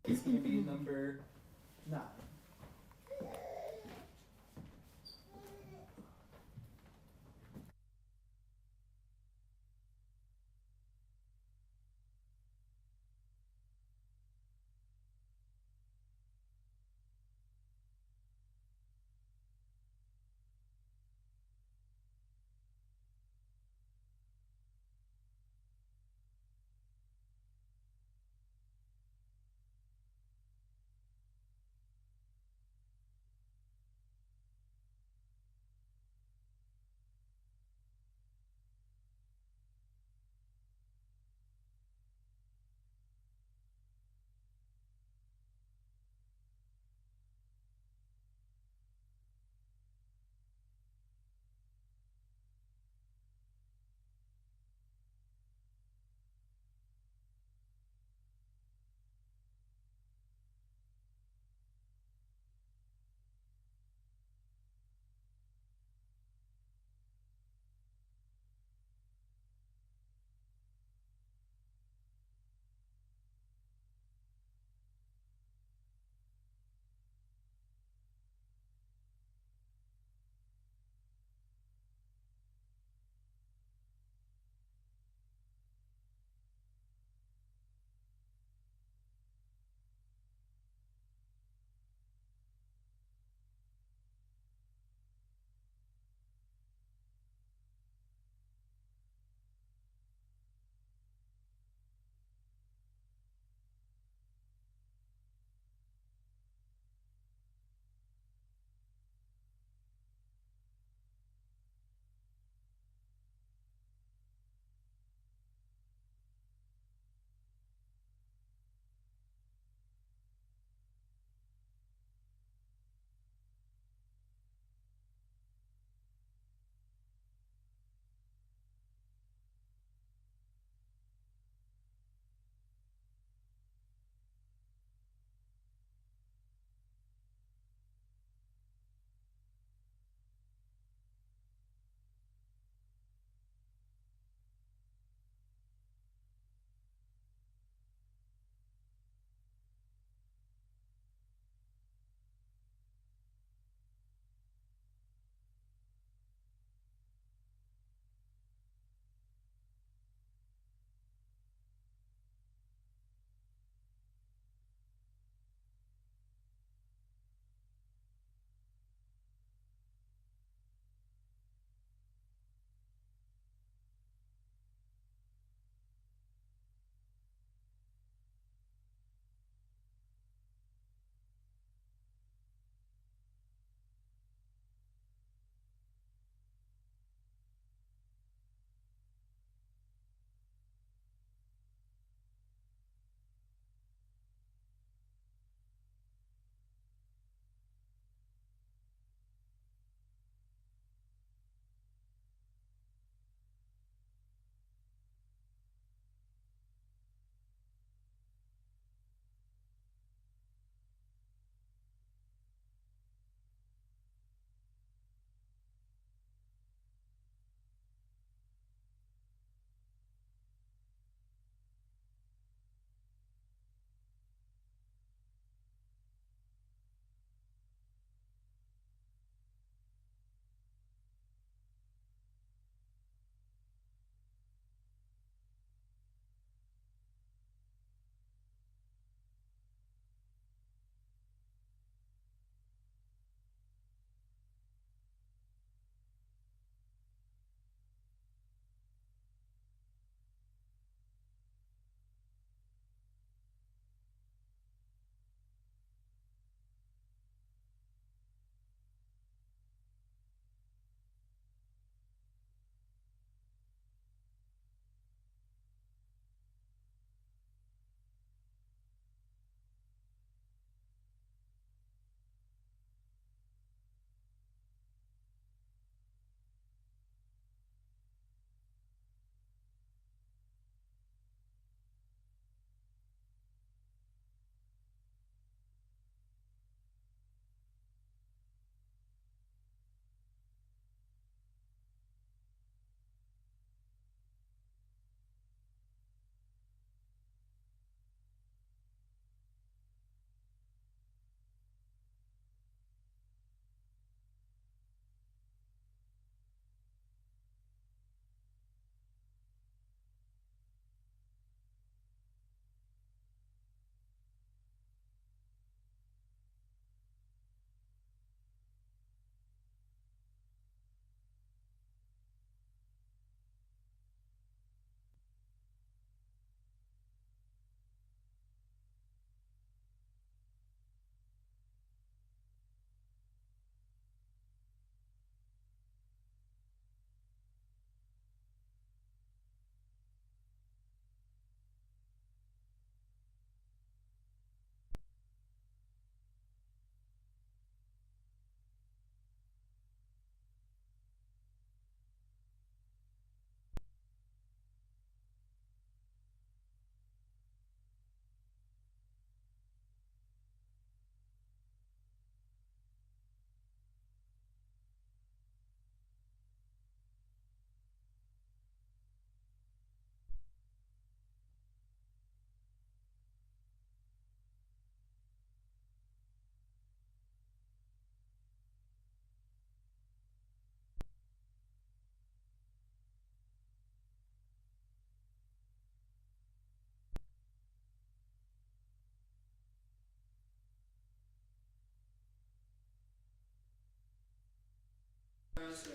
It's going to be number 9.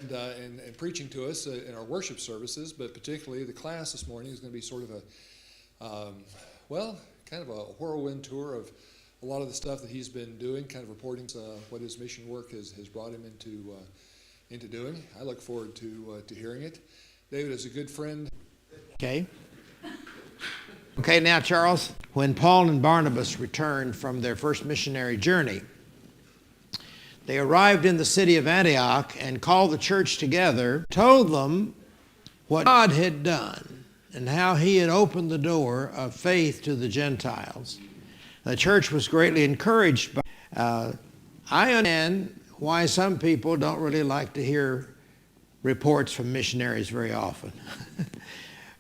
and preaching to us in our worship services, but particularly the class this morning is going to be sort of kind of a whirlwind tour of a lot of the stuff that he's been doing, kind of reporting what his mission work has brought him into doing. I look forward to hearing it. David is a good friend. Okay. Okay, now, Charles, when Paul and Barnabas returned from their first missionary journey, they arrived in the city of Antioch and called the church together, told them what God had done and how he had opened the door of faith to the Gentiles. The church was greatly encouraged by I understand why some people don't really like to hear reports from missionaries very often.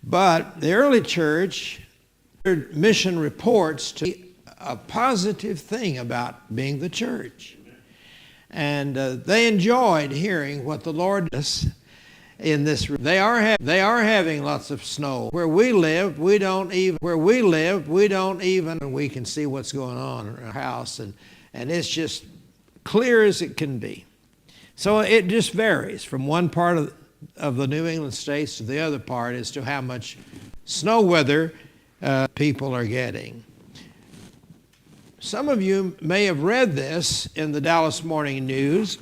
But the early church, their mission reports to be a positive thing about being the church. And they enjoyed hearing what the Lord does in this. They are having lots of snow. Where we live, we don't even. We can see what's going on in our house, and it's just clear as it can be. So it just varies from one part of the New England states to the other part as to how much snow weather people are getting. Some of you may have read this in the Dallas Morning News.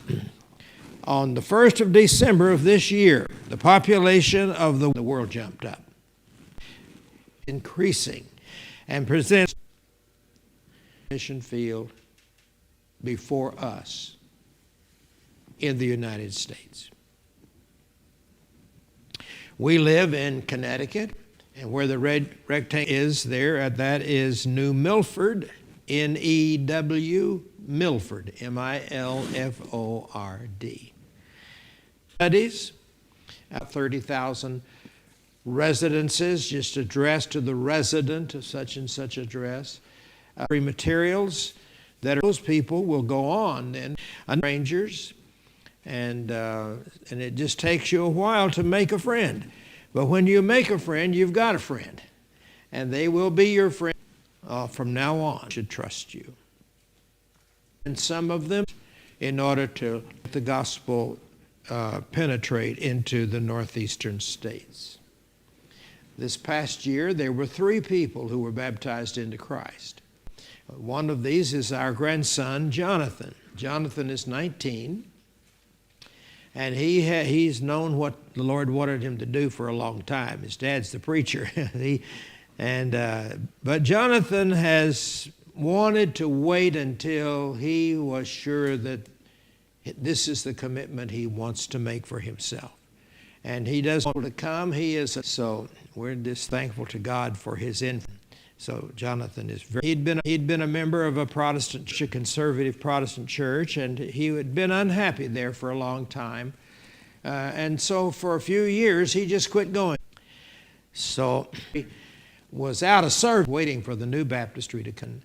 On the 1st of December of this year, the population of the world jumped up, increasing, and presents mission field before us in the United States. We live in Connecticut, and where the red rectangle is there, that is New Milford, N-E-W, Milford, M-I-L-F-O-R-D. Studies, 30,000 residences just addressed to the resident of such and such address. Free materials that those people will go on and strangers, and it just takes you a while to make a friend. But when you make a friend, you've got a friend, and they will be your friend. From now on, should trust you. And some of them, in order to let the gospel penetrate into the northeastern states. This past year, there were 3 people who were baptized into Christ. One of these is our grandson, Jonathan. Jonathan is 19, and he's known what the Lord wanted him to do for a long time. His dad's the preacher. But Jonathan has wanted to wait until he was sure that this is the commitment he wants to make for himself. And he doesn't want to come. So we're just thankful to God for his influence. So Jonathan is he'd been a member of a conservative Protestant church, and he had been unhappy there for a long time. And so for a few years, he just quit going. So he was out of service waiting for the new baptistry to come.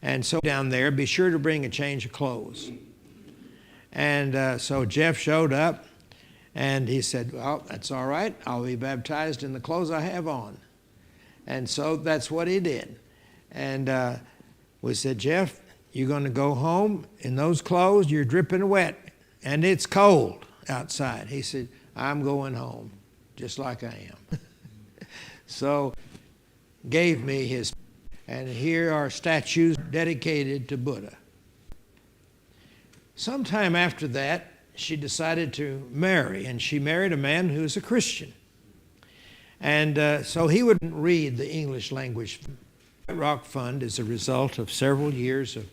And so down there, be sure to bring a change of clothes. And so Jeff showed up, and he said, well, that's all right. I'll be baptized in the clothes I have on. And so that's what he did. And we said, Jeff, you're going to go home in those clothes. You're dripping wet, and it's cold outside. He said, I'm going home, just like I am. So gave me his, and here are statues dedicated to Buddha. Sometime after that, she decided to marry, and she married a man who's a Christian. And so he wouldn't read the English language. The Rock Fund is a result of several years of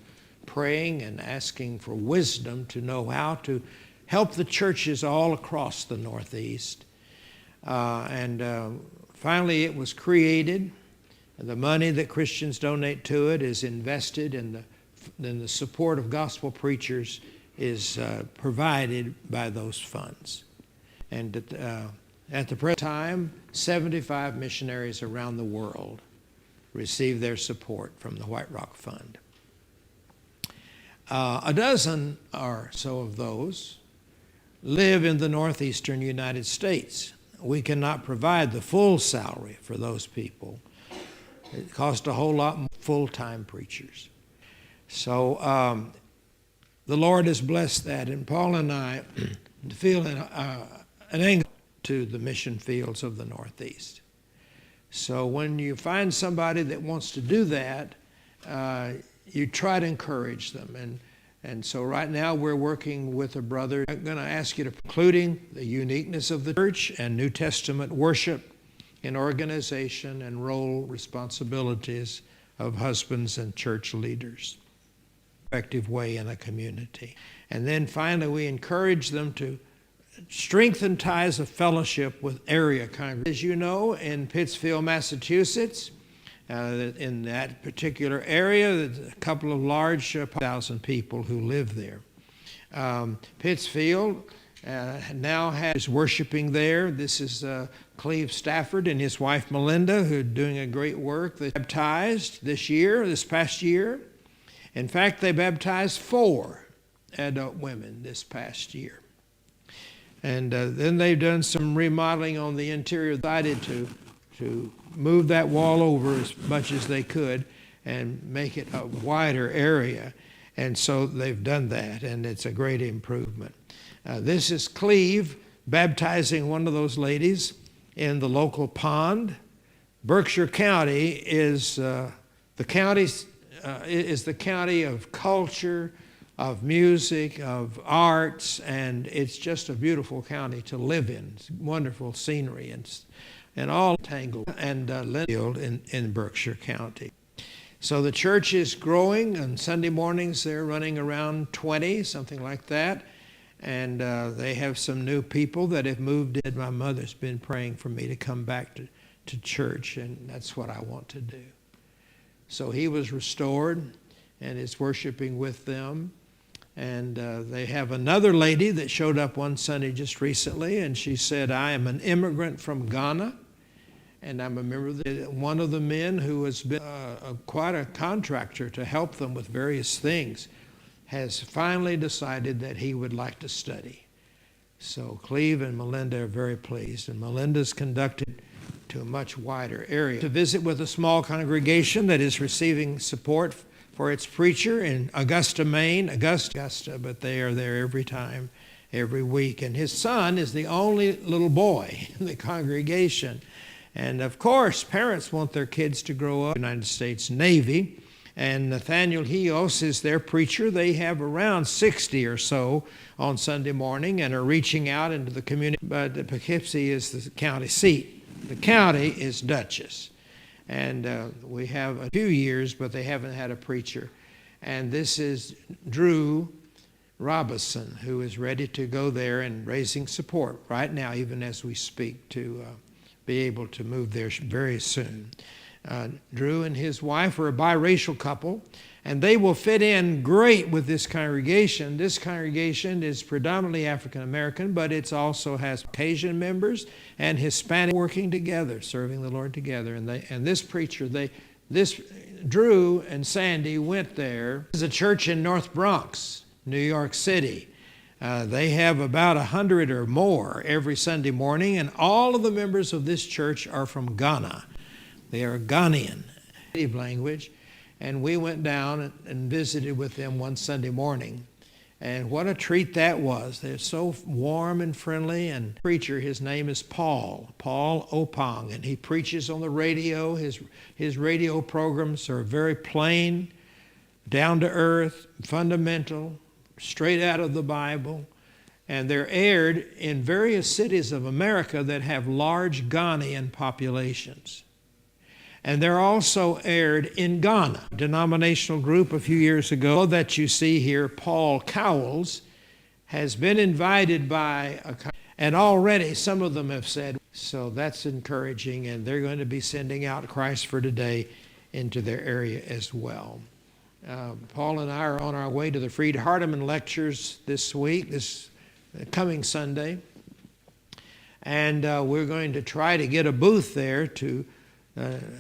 praying and asking for wisdom to know how to help the churches all across the Northeast. Finally, it was created. The money that Christians donate to it is invested in the support of gospel preachers is provided by those funds. And at the present time, 75 missionaries around the world receive their support from the White Rock Fund. A dozen or so of those live in the northeastern United States. We cannot provide the full salary for those people. It costs a whole lot more full-time preachers. So the Lord has blessed that. And Paul and I to feel an angle to the mission fields of the Northeast. So when you find somebody that wants to do that, you try to encourage them. And so right now we're working with a brother. I'm going to ask you to, including the uniqueness of the church and New Testament worship in organization and role responsibilities of husbands and church leaders, effective way in a community. And then finally we encourage them to strengthen ties of fellowship with area congregations. As you know, in Pittsfield, Massachusetts, in that particular area, there's a couple of large 1,000 people who live there. Pittsfield now has worshiping there. This is Cleve Stafford and his wife Melinda, who are doing a great work. They baptized this past year. In fact, they baptized 4 adult women this past year. And then they've done some remodeling on the interior. Decided to move that wall over as much as they could and make it a wider area. And so they've done that, and it's a great improvement. This is Cleve baptizing one of those ladies in the local pond. Berkshire County is the county of culture, of music, of arts, and it's just a beautiful county to live in. It's wonderful scenery and all tangled and Linfield in Berkshire County. So the church is growing. On Sunday mornings they're running around 20, something like that. And they have some new people that have moved in. My mother's been praying for me to come back to church, and that's what I want to do. So he was restored and is worshiping with them. And they have another lady that showed up one Sunday just recently, and she said, I am an immigrant from Ghana, and I'm a member of one of the men who has been quite a contractor to help them with various things, has finally decided that he would like to study. So Cleve and Melinda are very pleased, and Melinda's conducted to a much wider area to visit with a small congregation that is receiving support for its preacher in Augusta, Maine. Augusta, but they are there every time, every week. And his son is the only little boy in the congregation. And of course, parents want their kids to grow up in the United States Navy. And Nathaniel Hios is their preacher. They have around 60 or so on Sunday morning and are reaching out into the community. But Poughkeepsie is the county seat. The county is Dutchess. And we have a few years, but they haven't had a preacher. And this is Drew Robinson, who is ready to go there and raising support right now, even as we speak, to be able to move there very soon. Drew and his wife are a biracial couple, and they will fit in great with this congregation. This congregation is predominantly African American, but it also has Caucasian members and Hispanic working together, serving the Lord together. And this preacher, Drew and Sandy went there. There's a church in North Bronx, New York City. They have about 100 or more every Sunday morning, and all of the members of this church are from Ghana. They are Ghanaian native language, and we went down and visited with them one Sunday morning. And what a treat that was. They're so warm and friendly. And the preacher, his name is Paul Opong, and he preaches on the radio. His radio programs are very plain, down to earth, fundamental, straight out of the Bible. And they're aired in various cities of America that have large Ghanaian populations. And they're also aired in Ghana. A denominational group a few years ago that you see here, Paul Cowles, has been invited by and already some of them have said, so that's encouraging, and they're going to be sending out Christ for Today into their area as well. Paul and I are on our way to the Freed Hardeman lectures this week, this coming Sunday, and we're going to try to get a booth there to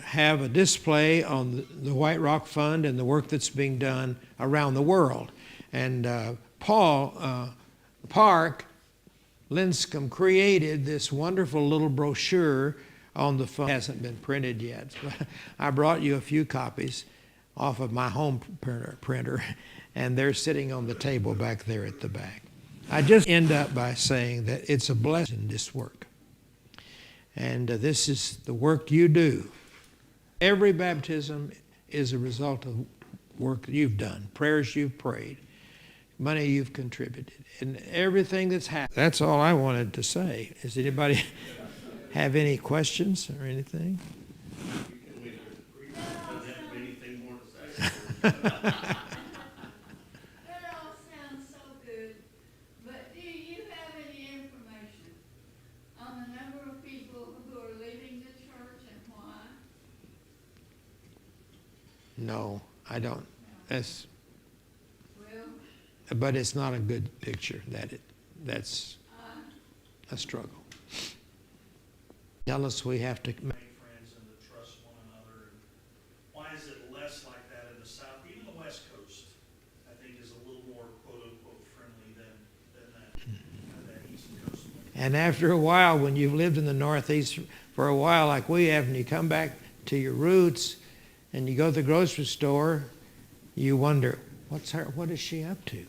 have a display on the White Rock Fund and the work that's being done around the world. And Paul Park Linscomb created this wonderful little brochure on the fund. It hasn't been printed yet, but I brought you a few copies off of my home printer, and they're sitting on the table back there at the back. I just end up by saying that it's a blessing, this work. And this is the work you do. Every baptism is a result of work you've done, prayers you've prayed, money you've contributed, and everything that's happened. That's all I wanted to say. Does anybody have any questions or anything? That all sounds so good, but do you have any information on the number of people who are leaving the church and why? No, I don't. That's, Well, but it's not a good picture. That's a struggle. Tell us we have to. Make friends and to trust one another. And why is it less like that in the South? Even the West Coast, I think, is a little more quote unquote friendly than that East Coast. And after a while, when you've lived in the Northeast for a while like we have, and you come back to your roots and you go to the grocery store, you wonder, what is she up to?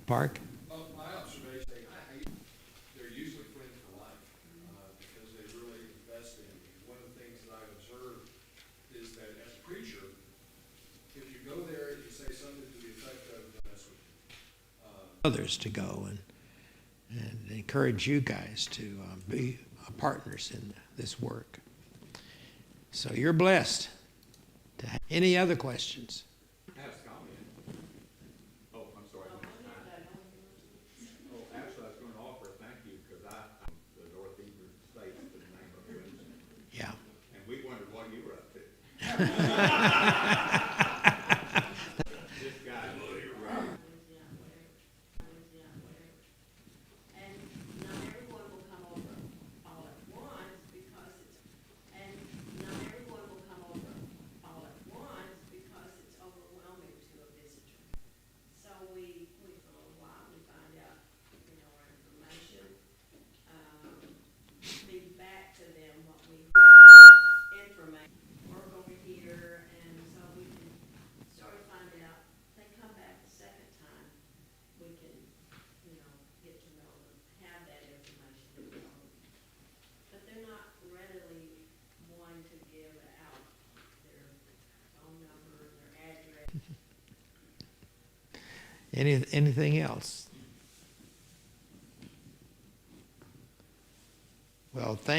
Park? Well, my observation, they're usually friends for life because they really invest in you. One of the things that I've observed is that as a preacher, if you go there and you say something to the effect of, that's what Others to go and encourage you guys to be partners in this work. So you're blessed. Any other questions? I have a comment. Oh, I'm sorry. Oh, actually, I was going to offer a thank you because I'm the Northeastern states to the name of Winston. Yeah. And we wondered what you were up to. This guy, right. And not everyone will come over all at once because it's, and not everyone will come over all at once because it's overwhelming to a visitor. So we for a little while, we find out, our information, feed back to them what we information, work over here, and so we can sort of find out, they come back the second time, we can, get to know them, have that information. But they're not readily wanting to give out their phone number, their address. Anything else? Well, thank